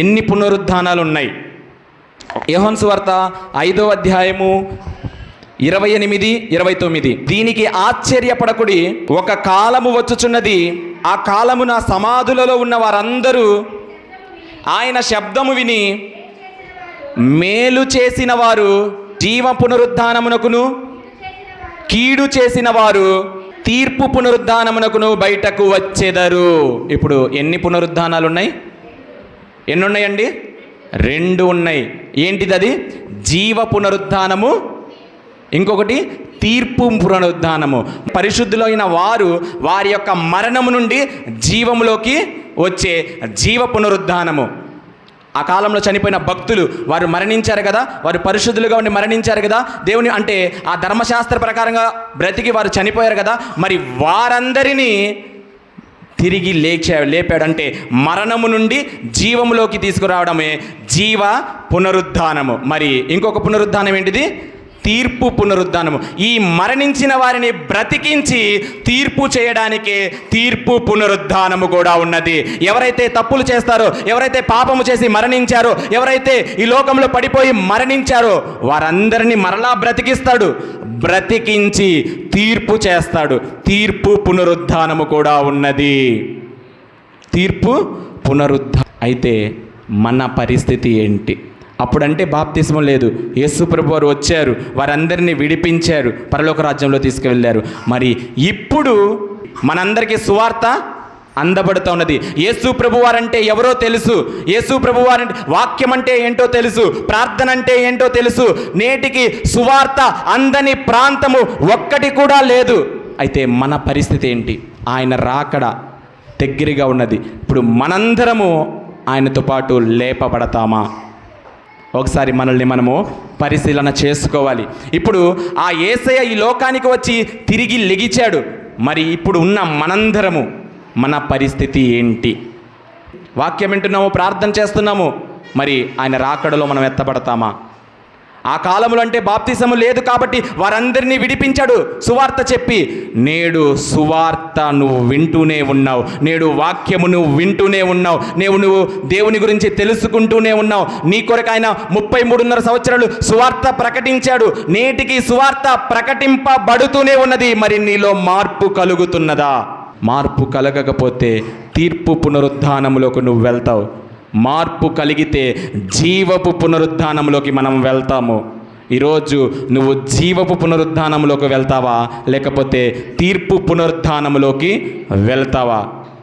ఎన్ని పునరుద్ధానాలు ఉన్నాయి? యోహాను సువార్త 5వ అధ్యాయము 28, 29. దీనికి ఆశ్చర్యపడకుడి, ఒక కాలము వచ్చుచున్నది, ఆ కాలమున సమాధులలో ఉన్న వారందరూ ఆయన శబ్దము విని మేలు చేసిన వారు జీవ పునరుద్ధానమునకును, కీడు చేసిన వారు తీర్పు పునరుద్ధానమునకును బయటకు వచ్చెదరు. ఇప్పుడు ఎన్ని పునరుద్ధానాలు ఉన్నాయి? ఎన్ని ఉన్నాయండి? 2 ఉన్నాయి. ఏంటిది అది? జీవ పునరుద్ధానము, ఇంకొకటి తీర్పు పునరుద్ధానము. పరిశుద్ధులైన వారు వారి యొక్క మరణము నుండి జీవములోకి వచ్చే జీవ పునరుద్ధానము. ఆ కాలంలో చనిపోయిన భక్తులు వారు మరణించారు కదా, వారు పరిశుద్ధులుగా ఉండి మరణించారు కదా, దేవుని అంటే ఆ ధర్మశాస్త్ర ప్రకారంగా బ్రతికి వారు చనిపోయారు కదా, మరి వారందరినీ తిరిగి లేపాడు. అంటే మరణము నుండి జీవములోకి తీసుకురావడమే జీవ పునరుద్ధానము. మరి ఇంకొక పునరుద్ధానం ఏంటిది? తీర్పు పునరుద్ధానము. ఈ మరణించిన వారిని బ్రతికించి తీర్పు చేయడానికే తీర్పు పునరుద్ధానము కూడా ఉన్నది. ఎవరైతే తప్పులు చేస్తారో, ఎవరైతే పాపము చేసి మరణించారో, ఎవరైతే ఈ లోకంలో పడిపోయి మరణించారో వారందరినీ మరలా బ్రతికిస్తాడు, బ్రతికించి తీర్పు చేస్తాడు. తీర్పు పునరుద్ధానము కూడా ఉన్నది. తీర్పు అయితే మన పరిస్థితి ఏంటి? అప్పుడంటే బాప్తిస్మం లేదు, యేసు ప్రభు వారు వచ్చారు, వారందరినీ విడిపించారు, పరలోక రాజ్యంలో తీసుకువెళ్ళారు. మరి ఇప్పుడు మనందరికీ సువార్త అందబడుతూ ఉన్నది. యేసు ప్రభు వారంటే ఎవరో తెలుసు, యేసు ప్రభు వారంటే వాక్యం అంటే ఏంటో తెలుసు, ప్రార్థన అంటే ఏంటో తెలుసు. నేటికి సువార్త అందని ప్రాంతము ఒక్కటి కూడా లేదు. అయితే మన పరిస్థితి ఏంటి? ఆయన రాకడ దగ్గరగా ఉన్నది. ఇప్పుడు మనందరము ఆయనతో పాటు లేపబడతామా? ఒకసారి మనల్ని మనము పరిశీలన చేసుకోవాలి. ఇప్పుడు ఆ యేసయ్య ఈ లోకానికి వచ్చి తిరిగి లెగిచాడు. మరి ఇప్పుడు ఉన్న మనందరము మన పరిస్థితి ఏంటి? వాక్యం వింటున్నాము, ప్రార్థన చేస్తున్నాము, మరి ఆయన రాకడలో మనం ఎత్తబడతామా? ఆ కాలంలో అంటే బాప్తిసము లేదు కాబట్టి వారందరినీ విడిపించాడు సువార్త చెప్పి. నేడు సువార్త నువ్వు వింటూనే ఉన్నావు, నేడు వాక్యము నువ్వు వింటూనే ఉన్నావు, నువ్వు దేవుని గురించి తెలుసుకుంటూనే ఉన్నావు. నీ కొరకు ఆయన 33.5 సంవత్సరాలు సువార్త ప్రకటించాడు. నేటికి సువార్త ప్రకటింపబడుతూనే ఉన్నది. మరి నీలో మార్పు కలుగుతున్నదా? మార్పు కలగకపోతే తీర్పు పునరుద్ధానములోకి నువ్వు వెళ్తావు. మార్పు కలిగితే జీవపు పునరుద్ధానంలోకి మనం వెళ్తాము. ఈరోజు నువ్వు జీవపు పునరుద్ధానంలోకి వెళ్తావా, లేకపోతే తీర్పు పునరుద్ధానంలోకి వెళ్తావా?